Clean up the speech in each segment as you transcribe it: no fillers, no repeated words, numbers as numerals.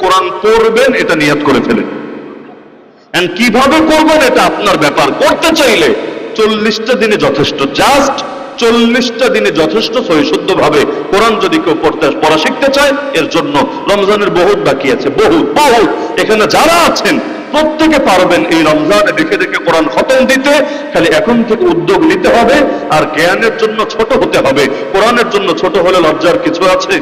কোরআন পড়বেন এটা নিয়ত করে ফেলেন। কিভাবে করবেন এটা আপনার ব্যাপার। করতে চাইলে 40টা দিনে যথেষ্ট, জাস্ট 40টা দিনে যথেষ্ট সহিশুদ্ধ ভাবে কোরআন যদি কেউ পড়া শিখতে চায় এর জন্য। রমজানের বহুত বাকি আছে, বহুত বহুত। এখানে যারা আছেন প্রত্যেকে পারবেন এই রমজানে দেখে দেখে কোরআন খতম দিতে। খালি এখন থেকে উদ্যোগ নিতে হবে, আর জ্ঞানের জন্য ছোট হতে হবে। কোরআনের জন্য ছোট হলে লজ্জার কিছু আছে?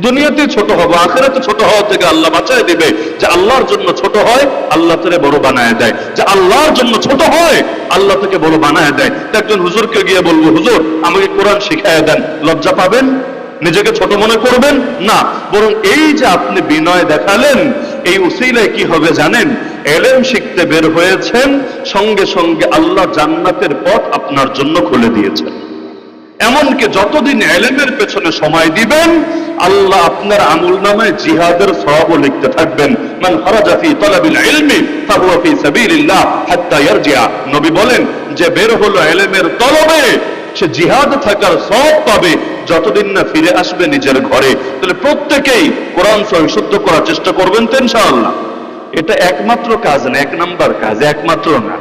দুনিয়াতে ছোট হবো, আখিরাতে ছোট হওয়া থেকে আল্লাহ বাঁচায় দিবে। যে আল্লাহর জন্য ছোট হয় আল্লাহ থেকে বড় বানায় দেয়, যে আল্লাহর জন্য ছোট হয় আল্লাহ থেকে বড় বানায় দেয়। একজন হুজুরকে গিয়ে বলবো, হুজুর আমাকে কোরআন শিখায় দেন, লজ্জা পাবেন? নিজেকে ছোট মনে করবেন না, বরং এই যে আপনি বিনয় দেখালেন, এই উসিলায় কি হবে জানেন? ইলম শিখতে বের হয়েছেন, সঙ্গে সঙ্গে আল্লাহ জান্নাতের পথ আপনার জন্য খুলে দিয়েছেন। এমনকি যতদিন ইলমের পেছনে সময় দিবেন আল্লাহ আপনার আমলনামায় জিহাদের সওয়াবও লিখতে থাকবেন। মান খারাজা ফি তালাবিল ইলমি ফাহুয়া ফি সাবিলিল্লাহ হাত্তা ইয়ারজিআ। নবী বলেন যে বের হলো ইলমের তলবে সে জিহাদ থাকার সওয়াব পাবে যতদিন না ফিরে আসবে নিজের ঘরে। তাহলে প্রত্যেকেই কোরআন সহিশুদ্ধ করার চেষ্টা করবেন তো ইনশাআল্লাহ। এটা একমাত্র কাজ না, এক নাম্বার কাজ, একমাত্র না,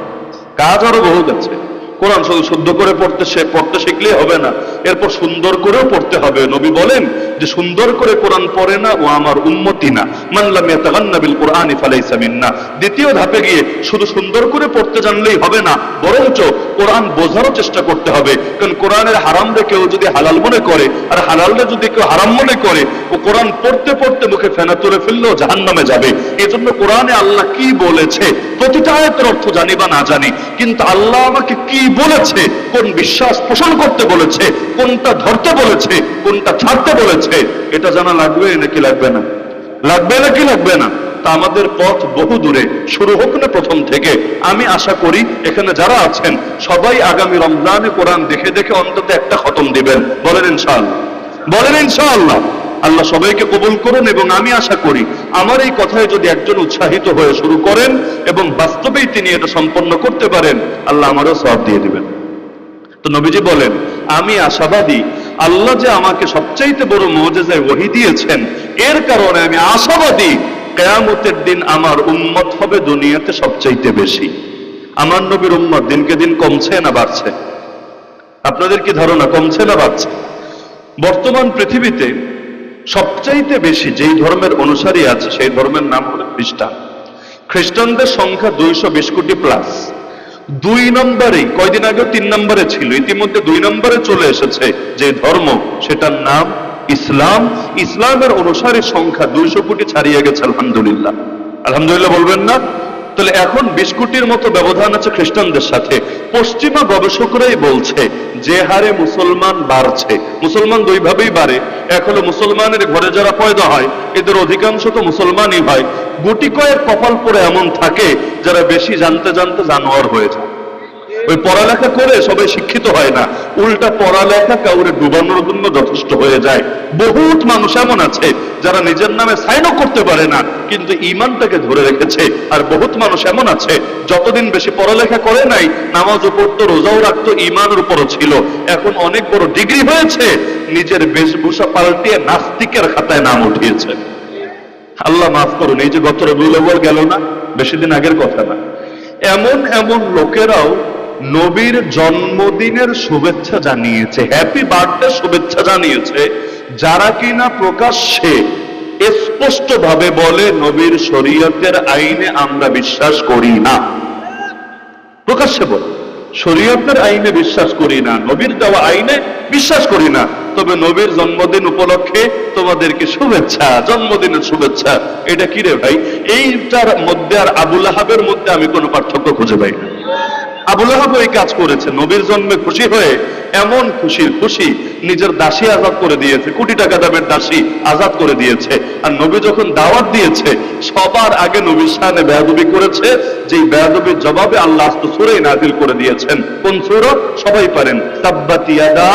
কাজ আরো বহুত আছে। কোরআন শুধু শুদ্ধ করে পড়তে শিখলেই হবে না, এরপর সুন্দর করেও পড়তে হবে। নবী বলেন যে সুন্দর করে কোরআন পড়ে না ও আমার উম্মতি না। মান লাম ইয়াতাগান্না বিল কুরআনি ফালাইসা মিন্না। দ্বিতীয় ধাপে গিয়ে শুধু সুন্দর করে পড়তে জানলেই হবে না, বরঞ্চ কোরআন বোঝারও চেষ্টা করতে হবে। কারণ কোরআনের হারামরে কেউ যদি হালাল মনে করে আর হালালরে যদি কেউ হারাম মনে করে, ও কোরআন পড়তে পড়তে মুখে ফেনা তুলে ফেললেও জাহান্নামে যাবে। এজন্য কোরআনে আল্লাহ কি বলেছে প্রতিটা আয়াতের অর্থ জানি বা না জানি, কিন্তু আল্লাহ আমাকে কি বলেছে, কোন বিশ্বাস পোষণ করতে বলেছে, কোনটা ধরতে বলেছে, কোনটা ছাড়তে বলেছে, এটা জানা লাগবে নাকি লাগবে না? লাগবে নাকি লাগবে না? তা আমাদের পথ বহু দূরে, শুরু হোক না প্রথম থেকে। আমি আশা করি এখানে যারা আছেন সবাই আগামী রমজানে কোরআন দেখে দেখে অন্তত একটা খতম দিবেন। বলেন ইনশাআল্লাহ, বলেন ইনশাআল্লাহ। আল্লাহ সবাইকে কবুল করুন। এবং আমি আশা করি আমার এই কথায় যদি একজন উৎসাহিত হয়ে শুরু করেন এবং বাস্তবেই তিনি এটা সম্পন্ন করতে পারেন, আল্লাহ আমারও সওয়াব দিয়ে দিবেন। তো নবীজি বলেন আমি আশাবাদী, আল্লাহ যে আমাকে সবচাইতে বড় মুজিজায় ওহী দিয়েছেন এর কারণে আমি আশাবাদী কিয়ামতের দিন আমার উম্মত হবে দুনিয়াতে সবচাইতে বেশি। আমার নবীর উম্মত দিনকে দিন কমছে না বাড়ছে? আপনাদের কি ধারণা কমছে না বাড়ছে? বর্তমান পৃথিবীতে সবচাইতে বেশি যেই ধর্মের অনুসারী আছে সেই ধর্মের নাম হলো খ্রিস্টান। খ্রিস্টানদের সংখ্যা 220 কোটি প্লাস। 2 নম্বরে, কয়দিন আগে 3 নম্বরে ছিল, ইতিমধ্যে 2 নম্বরে চলে এসেছে যে ধর্ম, সেটার নাম ইসলাম। ইসলামের অনুসারীর সংখ্যা 200 কোটি ছাড়িয়ে গেছে। আলহামদুলিল্লাহ, আলহামদুলিল্লাহ বলবেন না? তাহলে এখন 20 কোটির মতো ব্যবধান আছে খ্রিস্টানদের সাথে। পশ্চিমা গবেষকরাই বলছে যে হারে মুসলমান বাড়ছে, মুসলমান দুই ভাবেই বাড়ে। এক হলো মুসলমানের ঘরে যারা পয়দা হয় এদের অধিকাংশ তো মুসলমানই হয়। গুটি কয়েক কপাল পরে এমন থাকে যারা বেশি জানতে জানতে জানোয়ার হয়ে যায়। ওই পড়ালেখা করে সবাই শিক্ষিত হয় না, উল্টা পড়ালেখা কাউরে ডুবানোর জন্য যথেষ্ট হয়ে যায়। বহুত মানুষ এমন আছে যারা নিজের নামে সাইনও করতে পারে না কিন্তু ঈমানটাকে ধরে রেখেছে। আর বহুত মানুষ এমন আছে যতদিন বেশি পড়ালেখা করে নাই, নামাজও পড়তো, রোজাও রাখতো, ঈমানের উপরও ছিল, এখন অনেক বড় ডিগ্রি হয়েছে, নিজের বেশভূষা পাল্টিয়ে নাস্তিকের খাতায় নাম উঠিয়েছে। আল্লাহ মাফ করুন, এই যে গত রবিউল আউয়াল গেল না, বেশি দিন আগের কথা না, এমন এমন লোকেরাও নবীর জন্মদিনের শুভেচ্ছা জানিয়েছে, হ্যাপি বার্থডে শুভেচ্ছা জানিয়েছে, যারা কিনা প্রকাশ্যে স্পষ্ট ভাবে বলে নবীর শরীয়তের আইনে আমরা বিশ্বাস করি না। প্রকাশ্যে বলে শরীয়তের আইনে বিশ্বাস করি না, নবীর দেওয়া আইনে বিশ্বাস করি না, তবে নবীর জন্মদিন উপলক্ষে তোমাদেরকে শুভেচ্ছা, জন্মদিনের শুভেচ্ছা। এটা কি রে ভাই? এইটার মধ্যে আর আবু লাহাবের মধ্যে আমি কোনো পার্থক্য খুঁজে পাই না। আবু লাহাব এই কাজ করেছে, নবীর জন্মে খুশি হয়ে এমন খুশির খুশি নিজের দাসী আজাদ করে দিয়েছে, কোটি টাকা দামের দাসী আজাদ করে দিয়েছে। আর নবী যখন দাওয়াত দিয়েছে সবার আগে নবীর শানে বেয়াদবি করেছে, যেই বেয়াদবির জবাবে আল্লাহ সূরা নাযিল করে দিয়েছেন। কোন সূরা? সবাই পারেন, তাব্বাত ইয়াদা।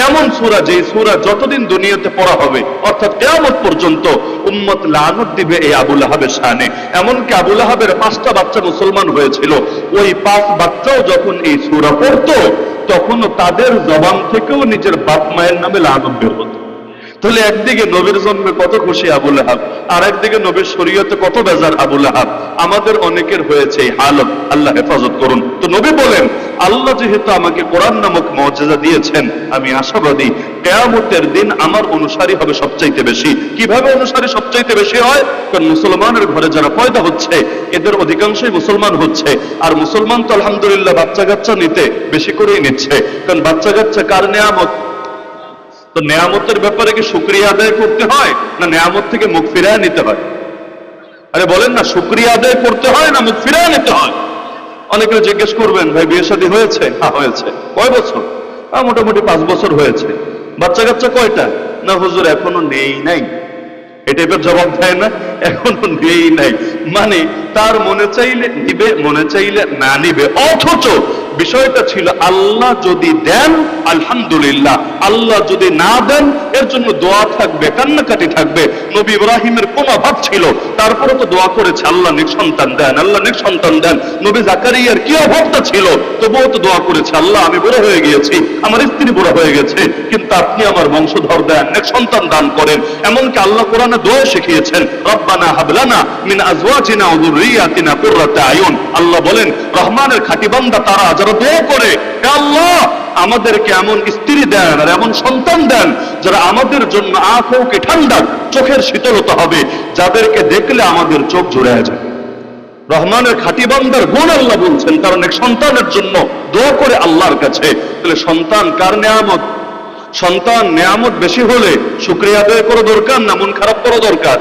এমন সূরা যেই সূরা যতদিন দুনিয়াতে পড়া হবে অর্থাৎ কিয়ামত পর্যন্ত উম্মত লানত দিবে এই আবু লাহাবের শানে। এমনকি আবু লাহাবের 5টা বাচ্চা মুসলমান হয়েছিল, ওই 5 বাচ্চাও যখন এই সূরা পড়তো তখনও তাদের জবান থেকেও নিজের বাপ মায়ের নামে লানত বের হতো। তাহলে একদিকে নবীর জন্মে কত খুশি আবু লাহাব, আর একদিকে নবীর শরীয়তে কত বেজার আবু লাহাব। আমাদের অনেকের হয়েছে এই হালত, আল্লাহ হেফাজত করুন। তো নবী বলেন, আল্লাহ যেহেতু আমাকে কোরআন নামক মুজিজা দিয়েছেন, আমি আশাবাদী কিয়ামতের দিন আমার অনুসারী হবে সবচাইতে বেশি। কিভাবে অনুসারী সবচাইতে বেশি হয়? কারণ মুসলমানের ঘরে যারা পয়দা হচ্ছে এদের অধিকাংশই মুসলমান হচ্ছে, আর মুসলমান তো আলহামদুলিল্লাহ বাচ্চা কাচ্চা নিতে বেশি করেই নিচ্ছে, কারণ বাচ্চা কাচ্চা কার নেয়ামত। তো নেয়ামতের ব্যাপারে কি শুকরিয়া আদায় করতে হয়, না নেয়ামত থেকে মুখ ফিরিয়ে নিতে হয়? আরে বলেন না, শুকরিয়া আদায় করতে হয় না মুখ ফিরিয়ে নিতে হয়? অনেকে জিজ্ঞেস করবেন, ভাই বিয়ে শাদী হয়েছে? হ্যাঁ হয়েছে। কয় বছর? মোটামুটি 5 বছর হয়েছে। বাচ্চা কাচ্চা কয়টা? না হুজুর এখনো নেই নাই। এই টাইপের জবাব দেয় না, এখনো নেই নাই। মানে তার মনে চাইলে নিবে, মনে চাইলে না নিবে। অথচ বিষয়টা ছিল আল্লাহ যদি দেন আলহামদুলিল্লাহ, আল্লাহ যদি না দেন এর জন্য দোয়া থাকবে, কান্নাকাটি থাকবে। নবী ইব্রাহিমের কোন অভাব ছিল, তারপরে তো দোয়া করেছে আল্লাহ নেক সন্তান দেন, আল্লাহ নেক সন্তান দেন। নবী জাকারিয়ার কি অভাবটা ছিল, তবুও তো দোয়া করেছে আল্লাহ আমি বুড়ো হয়ে গিয়েছি, আমার স্ত্রী বুড়ো হয়ে গেছে, কিন্তু আপনি আমার বংশধর দেন, নেক সন্তান দান করেন। এমনকি আল্লাহ কোরআনে দোয়া শিখিয়েছেন, রব্বানা হাবলানা মিন আজওয়াজিনা ওয়া যুররিয়াতিনা কুররাতা আয়ুন। আল্লাহ বলেন রহমানের খাঁটি বান্দা তারা যারা দোয়া করে, হে আল্লাহ আমাদেরকে এমন স্ত্রী দেন আর এমন সন্তান দেন যারা আমাদের জন্য আঁখোকে ঠান্ডা, চোখের শীতলতা হবে, যাদেরকে দেখলে আমাদের চোখ জুড়ে যায়। রহমানের খাঁটি বান্দার গুণ আল্লাহ বলছেন, কারণ এক সন্তানের জন্য দোয়া করে আল্লাহর কাছে। তাহলে সন্তান কার নেয়ামত? সন্তান নেয়ামত বেশি হলে শুকরিয়া আদায় করা দরকার না মন খারাপ করা দরকার?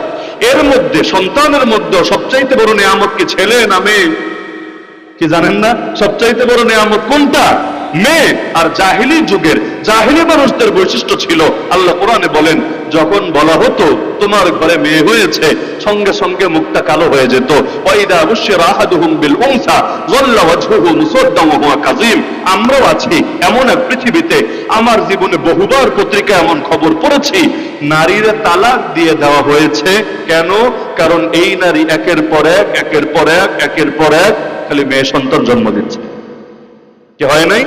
এর মধ্যে সন্তানের মধ্যে সবচাইতে বড় নেয়ামত কি ছেলে না মেয়ে? কি জানেন না? সবচাইতে বড় নেয়ামত কোনটা? মেয়ে। আর জাহিলি যুগের জাহিলি মানুষদের বৈশিষ্ট্য ছিল, আল্লাহ কোরআনে বলেন যখন বলা হতো তোমার ঘরে মেয়ে হয়েছে, সঙ্গে সঙ্গে মুখটা কালো হয়ে যেত। ওয়াইদা বুশিরা আহাদুহুম বিল উনসা যাল্লা ওয়াজহুহু মুসাদ্দাম ওয়া হুয়া কাযীম। আমরাও আছি এমন এক পৃথিবীতে, আমার জীবনে বহুবার পত্রিকা এমন খবর পড়েছি, নারীরা তালাক দিয়ে দেওয়া হয়েছে। কেন? কারণ এই নারী একের পর এক একের পর এক একের পর এক খালি মেয়ে সন্তান জন্ম দিচ্ছে। কি হয় নাই?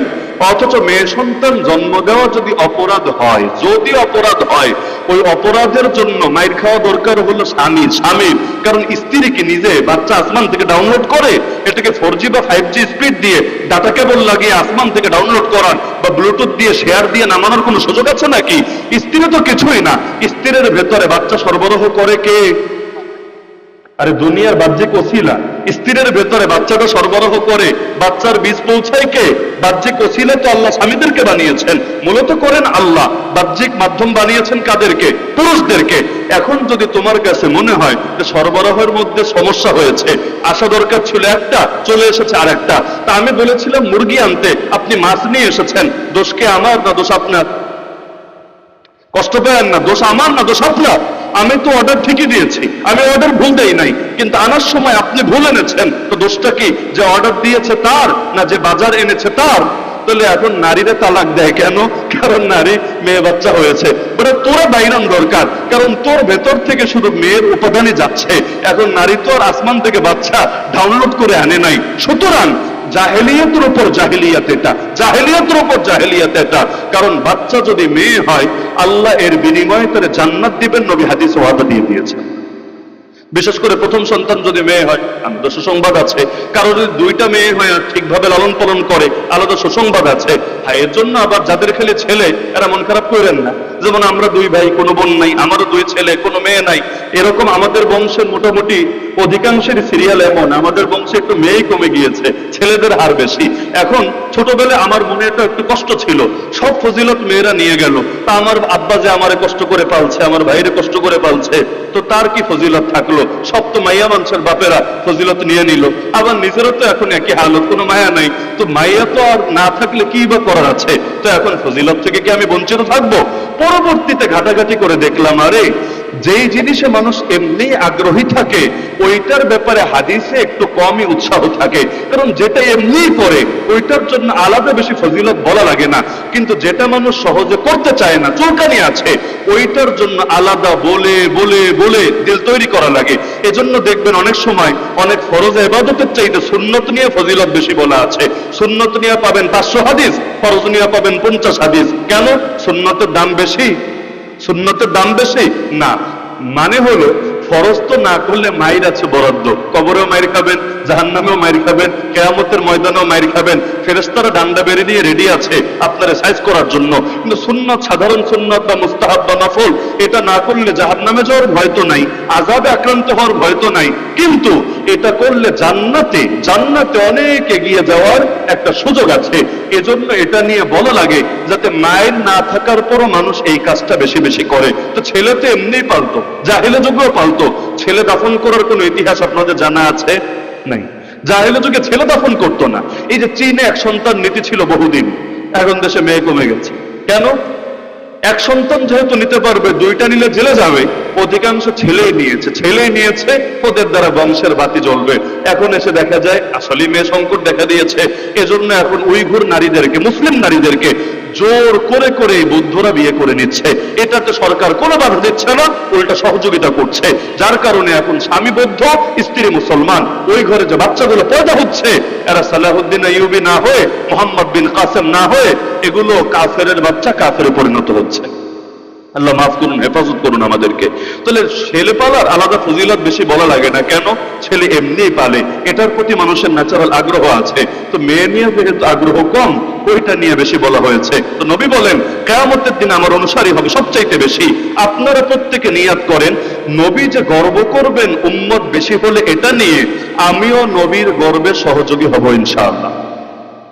অথচ মেয়ে সন্তান জন্ম দেওয়া যদি অপরাধ হয়, যদি অপরাধ হয়, ওই অপরাধের জন্য মাইর খাওয়া দরকার হলো স্বামীর। কারণ স্ত্রী কি নিজে বাচ্চা আসমান থেকে ডাউনলোড করে? এটাকে 4G বা 5G স্পিড দিয়ে ডাটা কেবল লাগিয়ে আসমান থেকে ডাউনলোড করার বা ব্লুটুথ দিয়ে শেয়ার দিয়ে নামানোর কোনো সুযোগ আছে নাকি? স্ত্রী তো কিছুই না। স্ত্রীর ভেতরে বাচ্চা সরবরাহ করে কে? আরে দুনিয়ার বাহ্যিক ওসিলা। স্ত্রীর ভেতরে বাচ্চাটা সরবরাহ করে, বাচ্চার বীজ পৌঁছায় কে? বাহ্যিক ওসিলা তো আল্লাহ স্বামীদেরকে বানিয়েছেন, মূলত করেন আল্লাহ। বাহ্যিক মাধ্যম বানিয়েছেন কাদেরকে? পুরুষদেরকে। এখন যদি তোমার কাছে মনে হয় যে সরবরাহের মধ্যে সমস্যা হয়েছে, আসা দরকার ছিল একটা, চলে এসেছে আর একটা, তা আমি বলেছিলাম মুরগি আনতে, আপনি মাছ নিয়ে এসেছেন, দোষ কে আমার না দোষ আপনার? কষ্ট পেয়েন না, দোষ আমার না দোষ আপনার? আমি তো অর্ডার ঠিকই দিয়েছি, আমি অর্ডার ভুল দেই নাই, কিন্তু আনার সময় আপনি ভুল এনেছেন, তো দোষটা কি যে অর্ডার দিয়েছে তার না যে বাজার এনেছে তার? তাহলে এখন নারীরা তালাক দেয় কেন? কারণ নারী মেয়ে বাচ্চা হয়েছে। বলে তোরা বাইরান দরকার, কারণ তোর ভেতর থেকে শুধু মেয়ের উপাদানই যাচ্ছে। এখন নারী তো আর আসমান থেকে বাচ্চা ডাউনলোড করে আনে নাই। সুতরাং জাহেলিয়াতের উপর জাহেলিয়াত এটা, জাহেলিয়াতের উপর জাহেলিয়াত এটা। কারণ বাচ্চা যদি মেয়ে হয় আল্লাহ এর বিনিময়ে তার জান্নাত দিবেন, নবী হাদিসে ওয়াদা দিয়ে দিয়েছে। বিশেষ করে প্রথম সন্তান যদি মেয়ে হয়, আলাদা সুসংবাদ আছে। কারো যদি 2টা মেয়ে হয় আর ঠিকভাবে লালন পালন করে, আলাদা সুসংবাদ আছে। হ্যাঁ, এর জন্য আবার যাদের খেলে ছেলে, এরা মন খারাপ করেন না। যেমন আমরা 2 ভাই, কোনো বোন নাই, আমারও 2 ছেলে, কোনো মেয়ে নাই। এরকম আমাদের বংশের মোটামুটি অধিকাংশের সিরিয়াল এমন, আমাদের বংশে একটু মেয়েই কমে গিয়েছে, ছেলেদের হার বেশি। এখন ছোটবেলায় আমার মনে একটু কষ্ট ছিল, সব ফজিলত মেয়েরা নিয়ে গেল। তা আমার আব্বা যে আমারে কষ্ট করে পালছে, আমার ভাইরে কষ্ট করে পালছে, তো তার কি ফজিলত থাকলো? সব তো মাইয়া মানুষের বাপেরা ফজিলত নিয়ে নিল, আবার নিজেরও তো এখন একই হালত, কোনো মায়া নাই। তো মাইয়া তো আর না থাকলে কি বা করার আছে? তো এখন ফজিলত থেকে কি আমি বঞ্চিত থাকবো? পরবর্তীতে ঘাটাঘাটি করে দেখলাম, আরে যেই জিনিসে মানুষ এমনি আগ্রহী থাকে ওইটার ব্যাপারে হাদিসে একটু কমই উৎসাহ থাকে। কারণ যেটা এমনি করে ওইটার জন্য আলাদা বেশি ফজিলত বলা লাগে না, কিন্তু যেটা মানুষ সহজে করতে চায় না, চুলকানি আছে, ওইটার জন্য আলাদা বলে বলে বলে দিল তৈরি করা লাগে। এজন্য দেখবেন অনেক সময় অনেক ফরজ ইবাদতের চাইতে সুন্নত নিয়ে ফজিলত বেশি বলা আছে। সুন্নত নিয়ে পাবেন 500 হাদিস, ফরজ নিয়ে পাবেন 50 হাদিস। কেন? সুন্নতের দাম বেশি, সুন্নতের দাম বেশি না, মানে হলো ফরজ তো না করলে মাইর আছে বরাদ্দ, কবরেও মাইর খাবেন, জাহান্নামেও মাইর খাবেন, কিয়ামতের ময়দানেও মাইর খাবেন, ফেরেশতারা ডান্ডা বেড়ে দিয়ে রেডি আছে আপনারা সাইজ করার জন্য। কিন্তু সুন্নত, সাধারণ সুন্নত বা মুস্তাহাব বা নফল, এটা না করলে জাহান্নামে যাওয়ার ভয় তো নাই, আযাবে আক্রান্ত হওয়ার ভয় তো নাই, কিন্তু এটা করলে জান্নাতে অনেক এগিয়ে যাওয়ার একটা সুযোগ আছে। এজন্য এটা নিয়ে বলা লাগে যাতে মায়ের না থাকার পরও মানুষ এই কাজটা বেশি বেশি করে। তো ছেলে তো এমনিই পালতো, জাহেলে যুগেও পালতো, ছেলে দাফন করার কোনো ইতিহাস আপনাদের জানা আছে? নাই। জাহেলে যুগে ছেলে দাফন করতো না। এই যে চীনে এক সন্তান নীতি ছিল বহুদিন, এখন দেশে মেয়ে কমে গেছে। কেন? এক সন্তান যেহেতু নিতে পারবে, দুইটা নিলে জেলে যাবে, অধিকাংশ ছেলেই নিয়েছে, ওদের দ্বারা বংশের বাতি জ্বলবে। এখন এসে দেখা যায় আসলে মেয়ে সংকট দেখা দিয়েছে। এজন্য এখন উইঘুর নারীদেরকে, মুসলিম নারীদেরকে জোর করে করে বৌদ্ধরা বিয়ে করে নিচ্ছে। এটাতে সরকার কোনো বাধা দিচ্ছে না, উল্টা সহযোগিতা করছে। যার কারণে এখন স্বামী বৌদ্ধ, স্ত্রী মুসলমান, ওই ঘরে যে বাচ্চাগুলো পয়দা হচ্ছে এরা সালাহুদ্দিন আইয়ুবী না হয়ে, মোহাম্মদ বিন কাসেম না হয়ে, এগুলো কাফেরের বাচ্চা, কাফেরে পরিণত হচ্ছে। আল্লাহ মাফ করুন, হেফাজত করুন আমাদেরকে। তাহলে ছেলে পালার আলাদা ফজিলত বেশি বলা লাগে না, কেন? ছেলে এমনিই পালে, এটার প্রতি মানুষের ন্যাচারাল আগ্রহ আছে। তো মেয়ে নিয়ে যেহেতু আগ্রহ কম, ওইটা নিয়ে বেশি বলা হয়েছে। তো নবী বলেন কিয়ামতের দিন আমার অনুসারী হবে সবচাইতে বেশি। আপনারা প্রত্যেকে নিয়াত করেন, নবী যে গর্ব করবেন উম্মত বেশি হলে, এটা নিয়ে আমিও নবীর গর্বে সহযোগী হব ইনশাআল্লাহ।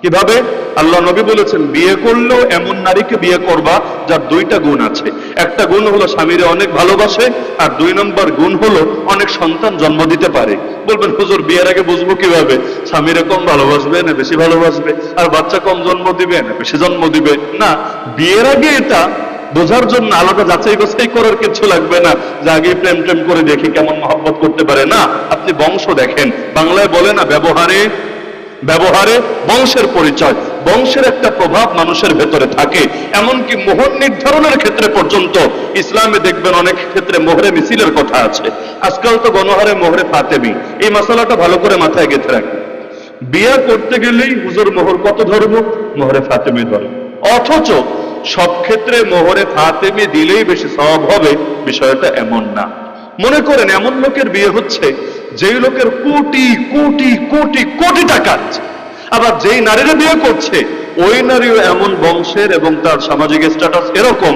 কিভাবে? আল্লাহ নবী বলেছেন বিয়ে করলেও এমন নারীকে বিয়ে করবা যার দুইটা গুণ আছে। একটা গুণ হলো স্বামীরে অনেক ভালোবাসে, আর 2 নম্বর গুণ হলো অনেক সন্তান জন্ম দিতে পারে। বলবেন হুজুর বিয়ের আগে বুঝবো কিভাবে স্বামীরে কম ভালোবাসবে না বেশি ভালোবাসবে, আর বাচ্চা কম জন্ম দিবে না বেশি জন্ম দিবে? না, বিয়ের আগে এটা বোঝার জন্য আলাদা যাচাই বাছাই করার কিছু লাগবে না যে আগে প্রেম করে দেখি কেমন মহব্বত করতে পারে। না, আপনি বংশ দেখেন। বাংলায় বলে না ব্যবহারে বংশের পরিচয়, বংশের একটা প্রভাব মানুষের ভেতরে থাকে। এমনকি মোহর নির্ধারণের ক্ষেত্রে পর্যন্ত ইসলামে দেখবেন অনেক ক্ষেত্রে মোহরে মিছিলের কথা আছে। আজকাল তো গণহারে মোহরে ফাতেমি, এই মশলাটা ভালো করে মাথায় গেঁথে রাখবে। বিয়ে করতে গেলেই হুজুর মোহর কত ধরবো? মোহরে ফাতেমি ধরবো। অথচ সব ক্ষেত্রে মোহরে ফাতেমি দিলেই বেশি সওয়াব হবে, বিষয়টা এমন না। মনে করেন এমন লোকের বিয়ে হচ্ছে যেই লোকের কোটি কোটি কোটি কোটি টাকা আছে, আবার যেই নারীরা বিয়ে করছে ওই নারীও এমন বংশের এবং তার সামাজিক স্ট্যাটাস এরকম,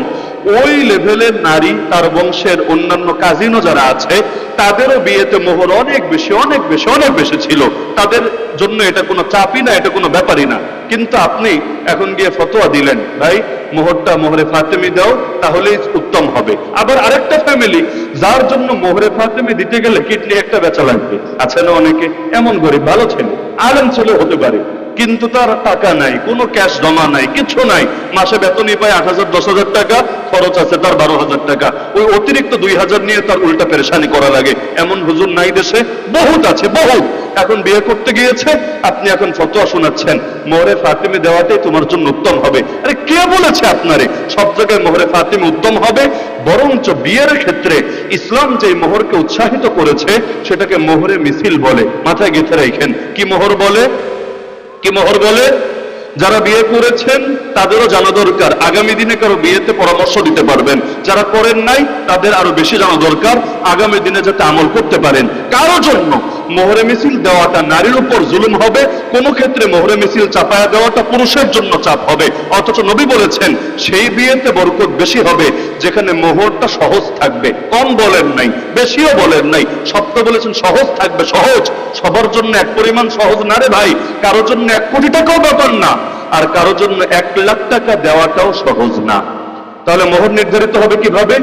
ওই লেভেলের নারী তার বংশের অন্যান্য কাজিনও যারা আছে তাদেরও বিয়েতে মোহর অনেক বেশি অনেক বেশি অনেক বেশি ছিল। তাদের জন্য এটা কোনো চাপই না, এটা কোনো ব্যাপারই না। কিন্তু আপনি এখন গিয়ে ফতোয়া দিলেন ভাই মোহরটা মোহরে ফাতেমি দাও, তাহলেই উত্তম হবে। আবার আরেকটা ফ্যামিলি যার জন্য মোহরে ফাতেমি দিতে গেলে কিডনি একটা বেচা লাগবে, আছে না অনেকে? এমন গরিব ভালো ছেলে, আলেম ছেলে হতে পারে, কিন্তু তার টাকা নাই, কোনো ক্যাশ জমা নাই, কিছু নাই, মাসে বেতনই পায় 8,000 10,000 টাকা, খরচ আছে তার 12,000 টাকা, ওই অতিরিক্ত 2,000 নিয়ে তার উল্টা পেরেশানি করা লাগে। এমন হুজুর নাই দেশে? বহুত আছে, বহুত। এখন বিয়ে করতে গিয়েছে, আপনি এখন ফতোয়া শোনাচ্ছেন মোহরে ফাতেমি দেওয়াটাই তোমার জন্য উত্তম হবে। আরে কে বলেছে আপনারে সব জায়গায় মোহরে ফাতেমি উত্তম হবে? বরঞ্চ বিয়ের ক্ষেত্রে ইসলাম যে মোহরকে উৎসাহিত করেছে সেটাকে মোহরে মিছিল বলে। মাথায় গেঁথে রাখেন, কি মোহর বলে? কি মোহর বলে? যারা বিয়ে করেছেন তাদেরও জানা দরকার, আগামী দিনে কারো বিয়েতে পরামর্শ দিতে পারবেন। যারা করেন নাই তাদের আরো বেশি জানা দরকার, আগামী দিনে যাতে আমল করতে পারেন। কারো জন্য মোহরে মিছিল দেওয়াটা নারীর উপর জুলুম হবে, কোন ক্ষেত্রে মোহরে মিছিল চাপায়া দেওয়াটা পুরুষের জন্য চাপ হবে। অথচ নবী বলেছেন সেই বিয়েতে বরকত বেশি হবে যেখানে মোহরটা সহজ থাকবে। কম বলেন নাই, বেশিও বলেন নাই, সবটা বলেছেন সহজ থাকবে। সহজ সবার জন্য এক পরিমাণ সহজ না রে ভাই। কারোর জন্য 1 কোটি টাকাও ব্যাপার না, আর কারো জন্য 1 লাখ টাকা দেওয়াটাও সহজ না। তাহলে মোহর নির্ধারিত হবে কিভাবে?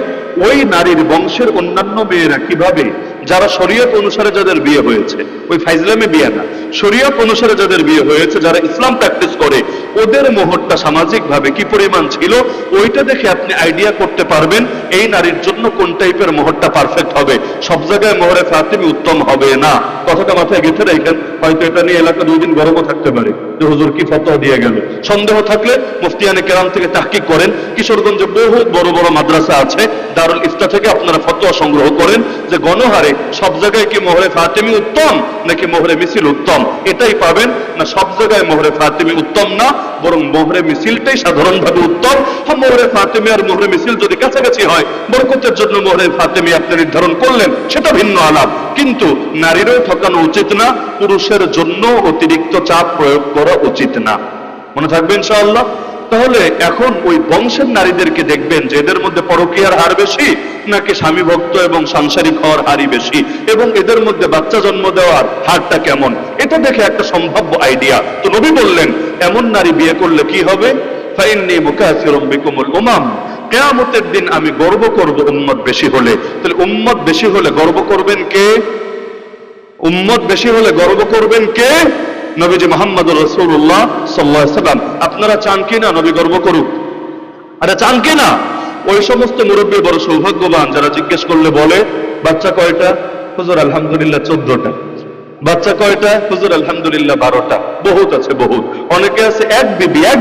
ওই নারীর বংশের অন্যান্য মেয়েরা কিভাবে, যারা শরীয়ত অনুসারে যাদের বিয়ে হয়েছে, ওই ফাইজলামে বিয়ে না, শরীয়ত অনুসারে যাদের বিয়ে হয়েছে, যারা ইসলাম প্র্যাকটিস করে, ওদের মোহরটা সামাজিক ভাবে কি পরিমাণ ছিল, ওইটা দেখে আপনি আইডিয়া করতে পারবেন এই নারীর জন্য কোন টাইপের মোহরটা পারফেক্ট হবে। সব জায়গায় মোহরে ফাতেমি উত্তম হবে না, কথাটা মাথায় গেঁথে রাখেন। হয়তো এটা নিয়ে এলাকা 2 দিন গরমও থাকতে পারে যে হুজুর কি ফতোয়া দিয়ে গেল। সন্দেহ থাকলে মুফতিয়ানে কেরাম থেকে তাহকিক করেন। কিশোরগঞ্জে বহু বড় বড় মাদ্রাসা আছে, দারুল ইফতা থেকে আপনারা ফতোয়া সংগ্রহ করেন যে গণহারে সব জায়গায় কি মোহরে ফাতেমি উত্তম নাকি মোহরে মিছিল উত্তম, এটাই পাবেন। না সব জায়গায় মোহরে ফাতেমি উত্তম না, বরং মোহরে মিছিলটাই সাধারণভাবে উত্তম। হ্যাঁ, মোহরে ফাতেমি আর মোহরে মিছিল যদি কাছাকাছি হয়, বরকতের জন্য মোহরে ফাতেমি আপনি নির্ধারণ করলেন, সেটা ভিন্ন আলাপ। কিন্তু নারীরও ঠকানো উচিত না, পুরুষের জন্য অতিরিক্ত চাপ প্রয়োগ করা উচিত না। মনে থাকবে ইনশাআল্লাহ। তাহলে এখন ওই বংশের নারীদেরকে দেখবেন যে এদের মধ্যে পরকীয়ার হার বেশি নাকি স্বামী ভক্ত এবং সাংসারিক হওয়ার হারই বেশি, এবং এদের মধ্যে বাচ্চা জন্ম দেওয়ার হারটা কেমন, এটা দেখে একটা সম্ভাব্য আইডিয়া। তো নবী বললেন এমন নারী বিয়ে করলে কি হবে, ফাইন্নী মুকাসিরুম বিকুমুল উমাম, কিয়ামতের দিন আমি গর্ব করব উম্মত বেশি হলে। তাহলে উম্মত বেশি হলে গর্ব করবেন কে? উম্মত বেশি হলে গর্ব করবেন কে? নবীজি মুহাম্মদুর রাসূলুল্লাহ সাল্লাল্লাহু আলাইহি ওয়াসাল্লাম। আপনারা চান কি না নবী গর্ব করুক? আরে চান কি না? ওই সমস্ত মুরব্বী বড় সৌভাগ্যবান যারা জিজ্ঞেস করলে বলে বাচ্চা কয়টা? হুজুর আলহামদুলিল্লাহ 14টা। বাচ্চা কয়টা? হুজুর আলহামদুলিল্লাহ 12টা। বহুত আছে, বহুত। অনেকে আছে এক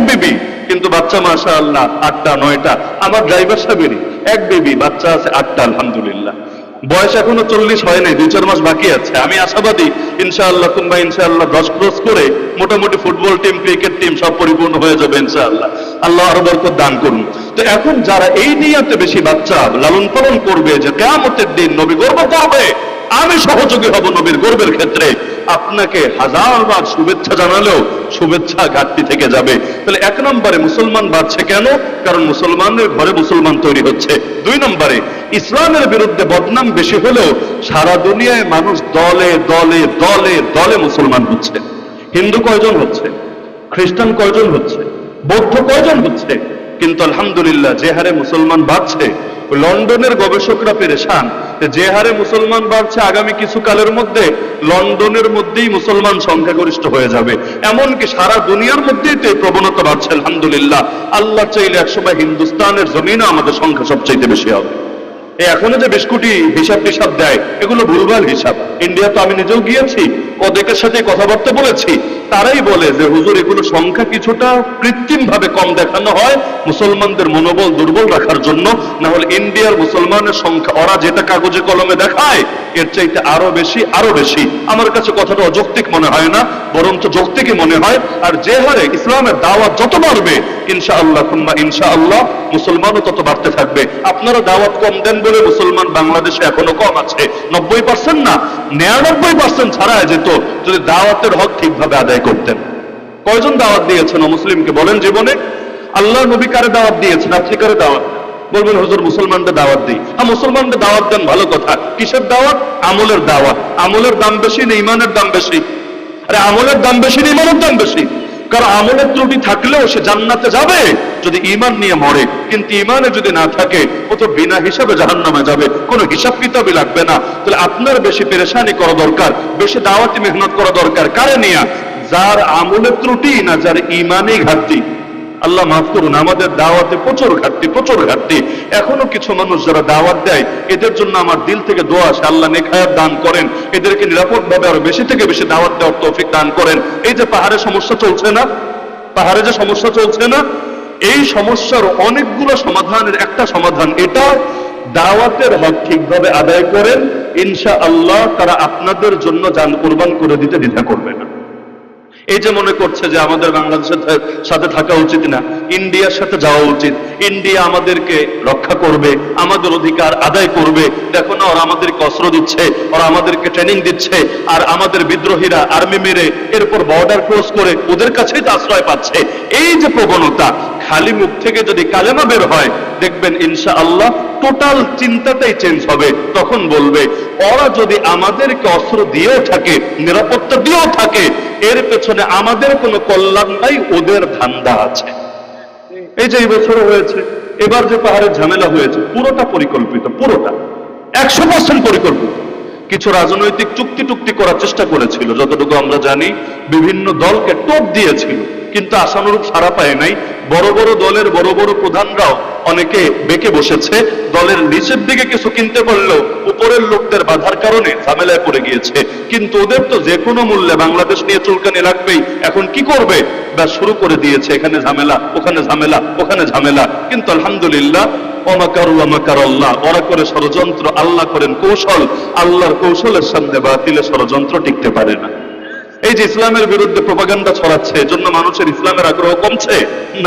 বিবি কিন্তু বাচ্চা মাশাআল্লাহ 8টা 9টা। আমার ড্রাইভার সাহেবেরই এক বিবি, বাচ্চা আছে 8টা আলহামদুলিল্লাহ। বয়স এখনো 40 হয় নাই, 2-4 মাস বাকি আছে। আমি আশাবাদী ইনশাআল্লাহ কিংবা ইনশাআল্লাহ 10 ক্রস করে মোটামুটি ফুটবল টিম, ক্রিকেট টিম সব পরিপূর্ণ হয়ে যাবে ইনশাআল্লাহ। আল্লাহ আরো বরকত দান করুন। তো এখন যারা এই নিয়তে বেশি বাচ্চা লালন পালন করবে যে কিয়ামতের দিন নবী গর্ব করবে, আমি সহযোগী হব নবীর গর্বের ক্ষেত্রে, আপনাকে হাজারবার শুভেচ্ছা জানালেও শুভেচ্ছা ঘাটতি থেকে যাবে। তাহলে 1 নম্বরে মুসলমান বাড়ছে কেন? কারণ মুসলমানের ঘরে মুসলমান তৈরি হচ্ছে। 2 নম্বরে ইসলামের বিরুদ্ধে বদনাম বেশি হলেও সারা দুনিয়ায় মানুষ দলে দলে দলে দলে মুসলমান হচ্ছে। হিন্দু কয়জন হচ্ছে? খ্রিস্টান কয়জন হচ্ছে? বৌদ্ধ কয়জন হচ্ছে? কিন্তু আলহামদুলিল্লাহ যে হারে মুসলমান বাড়ছে, লন্ডনের গবেষকরা পেরেশান যে হারে মুসলমান বাড়ছে আগামী কিছু কালের মধ্যে লন্ডনের মধ্যেই মুসলমান সংখ্যাগরিষ্ঠ হয়ে যাবে। এমনকি সারা দুনিয়ার মধ্যেই তো এই প্রবণতা বাড়ছে আলহামদুলিল্লাহ। আল্লাহ চাইলে একসময় হিন্দুস্তানের জমিনে আমাদের সংখ্যা সবচাইতে বেশি হবে। এখনো যে 20 কোটি হিসাব দেয়, এগুলো ভুলভাল হিসাব। ইন্ডিয়া তো আমি নিজেও গিয়েছি, ওদের সাথে কথাবার্তা বলেছি, তারাই বলে যে হুজুর এগুলো সংখ্যা কিছুটা কৃত্রিম ভাবে কম দেখানো হয় মুসলমানদের মনোবল দুর্বল রাখার জন্য। না হলে ইন্ডিয়ার মুসলমানের সংখ্যা ওরা যেটা কাগজে কলমে দেখায় এর চাইতে আরো বেশি আরো বেশি। আমার কাছে কথাটা অযৌক্তিক মনে হয় না, বরঞ্চ যৌক্তিকই মনে হয়। আর যে হারে ইসলামের দাওয়াত যত বাড়বে ইনশাআল্লাহ কিংবা ইনশাআল্লাহ মুসলমানও তত বাড়তে থাকবে। আপনারা দাওয়াত কম দেন বলে মুসলমান বাংলাদেশে এখনো কম আছে। 90% না, 99% ছাড়া যেত যদি দাওয়াতের হক ঠিকভাবে আদায় করতেন। কয়জন দাওয়াত দিয়েছেন মুসলিমকে বলেন জীবনে? আল্লাহ নবী কারে দাওয়াত দিয়েছেন? আপনি কারে দাওয়াত? বলবেন হুজুর মুসলমানদের দাওয়াত দিই। হ্যাঁ, মুসলমানদের দাওয়াত দেন, ভালো কথা। কিসের দাওয়াত? আমলের দাওয়াত। আমলের দাম বেশি না ইমানের দাম বেশি? আরে আমলের দাম বেশি না ইমানের দাম বেশি? কারণ আমলের ত্রুটি থাকলেও সে জান্নাতে যাবে যদি ঈমান নিয়ে মরে, কিন্তু ঈমানে যদি না থাকে ও তো বিনা হিসাবে জাহান্নামে যাবে, কোনো হিসাব কিতাবই লাগবে না। তাহলে আপনার বেশি পেরেশানি করা দরকার, বেশি দাওয়াতি মেহনত করা দরকার কারে নিয়ে? যার আমলের ত্রুটি না যার ঈমানই ঘাটতি। আল্লাহ মাফ করুন, আমাদের দাওয়াতে প্রচুর ঘাটতি। এখনো কিছু মানুষ যারা দাওয়াত দেয় এদের জন্য আমার দিল থেকে দোয়া আসে, আল্লাহ নেক হায়াত দান করেন, এদেরকে নিরাপদ ভাবে আরো বেশি থেকে বেশি দাওয়াত দেওয়ার তৌফিক দান করেন। এই যে পাহাড়ে সমস্যা চলছে না, পাহাড়ে যে সমস্যা চলছে না, এই সমস্যার অনেকগুলো সমাধানের একটা সমাধান এটা, দাওয়াতের হক ঠিকভাবে আদায় করেন, ইনশাআল্লাহ তারা আপনাদের জন্য জান কুরবান করে দিতে দ্বিধা করবে না। এই যে মনে করছে যে আমাদের বাংলাদেশের সাথে থাকা উচিত না, ইন্ডিয়ার সাথে যাওয়া উচিত, ইন্ডিয়া আমাদেরকে রক্ষা করবে, আমাদের অধিকার আদায় করবে। দেখো না, ওরা আমাদেরকে অস্ত্র দিচ্ছে, ওরা আমাদেরকে ট্রেনিং দিচ্ছে, আর আমাদের বিদ্রোহীরা আর্মি মেরে এরপর বর্ডার ক্রস করে ওদের কাছেই তো আশ্রয় পাচ্ছে। এই যে প্রবণতা, খালি মুখ থেকে যদি কালেমা বের হয় দেখবেন ইনশাআল্লাহ টোটাল চিন্তাটাই চেঞ্জ হবে। তখন বলবে ওরা যদি আমাদেরকে অস্ত্র দিয়েও থাকে, নিরাপত্তা দিয়েও থাকে, এর পেছনে আমাদের কোনো কল্যাণ নাই, ওদের ধান্দা আছে। এই যে এই বছর হয়েছে, এবার যে পাহাড়ের ঝামেলা হয়েছে, পুরোটা পরিকল্পিত, পুরোটা 100% পরিকল্পিত। কিছু রাজনৈতিক চুক্তি করার চেষ্টা করেছিল, যতটুকু আমরা জানি বিভিন্ন দলকে টোপ দিয়েছিল, কিন্তু আশানুরূপ সাড়া পায় নাই। বড় বড় দলের বড় বড় প্রধানরাও অনেকে বেঁকে বসেছে, দলের নিচের দিকে কিছু কিনতে পারলেও উপরের লোকদের বাধার কারণে ঝামেলায় পড়ে গিয়েছে। কিন্তু ওদের তো যে কোনো মূল্যে বাংলাদেশ নিয়ে চুলকানি লাগবেই। এখন কি করবে? বা শুরু করে দিয়েছে, এখানে ঝামেলা, ওখানে ঝামেলা, ওখানে ঝামেলা। কিন্তু আলহামদুলিল্লাহ, ওমাকারু ওয়ামাকার আল্লাহ, ওরা করে ষড়যন্ত্র, আল্লাহ করেন কৌশল। আল্লাহর কৌশলের সামনে বাতিলের ষড়যন্ত্র টিকতে পারে না। এই যে ইসলামের বিরুদ্ধে প্রপাগান্ডা ছড়াচ্ছে, এজন্য মানুষের ইসলামের আগ্রহ কমছে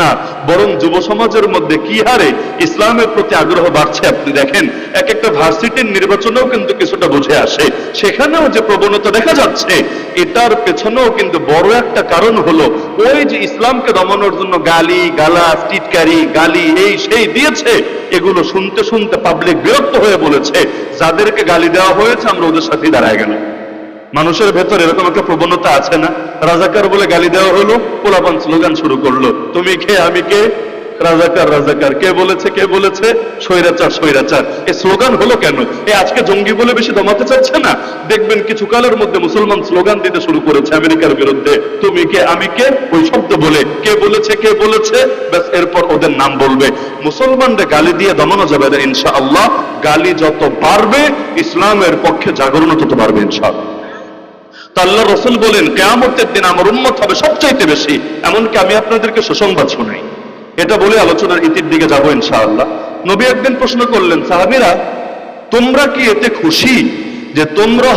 না, বরং যুব সমাজের মধ্যে কি হারে ইসলামের প্রতি আগ্রহ বাড়ছে। আপনি দেখেন, এক একটা ভার্সিটির নির্বাচনেও কিন্তু কিছুটা বুঝে আসে, সেখানেও যে প্রবণতা দেখা যাচ্ছে, এটার পেছনেও কিন্তু বড় একটা কারণ হলো ওই যে ইসলামকে দমানোর জন্য গালি গালাজ, টিটকারি, গালি এই সেই দিয়েছে, এগুলো শুনতে শুনতে পাবলিক বিরক্ত হয়ে বলেছে, যাদেরকে গালি দেওয়া হয়েছে আমরা ওদের সাথেই দাঁড়ায় গেলাম। মানুষের ভেতর এরকম একটা প্রবণতা আছে না? রাজাকার বলে গালি দেওয়া হলো, পোলাপান স্লোগান শুরু করলো, তুমি কে আমি কে, রাজাকার রাজাকার, কে বলেছে কে বলেছে, স্বৈরাচার স্বৈরাচার। এই স্লোগান হলো কেন? আজকে জঙ্গি বলে বেশি দমাতে চাচ্ছে না, দেখবেন কিছু কালের মধ্যে মুসলমান স্লোগান দিতে শুরু করেছে আমেরিকার বিরুদ্ধে, তুমি কে আমি কে, ওই শব্দ বলে কে বলেছে কে বলেছে, ব্যাস এরপর ওদের নাম বলবে। মুসলমানদের গালি দিয়ে দমানো যাবে না ইনশাআল্লাহ। গালি যত বাড়বে, ইসলামের পক্ষে জাগরণ তত বাড়বে ইনশাআল্লাহ। আল্লাহ রসুল বলেন, কিয়ামতের দিন আমার উম্মত হবে সবচাইতে বেশি। এমনকি আমি আপনাদেরকে সুসংবাদ শোনাই। এটা বলে আলোচনার ইতির দিকে যাবো ইনশাআল্লাহ। নবী একদিন প্রশ্ন করলেন, সাহাবীরা তোমরা কি এতে খুশি যে তোমরা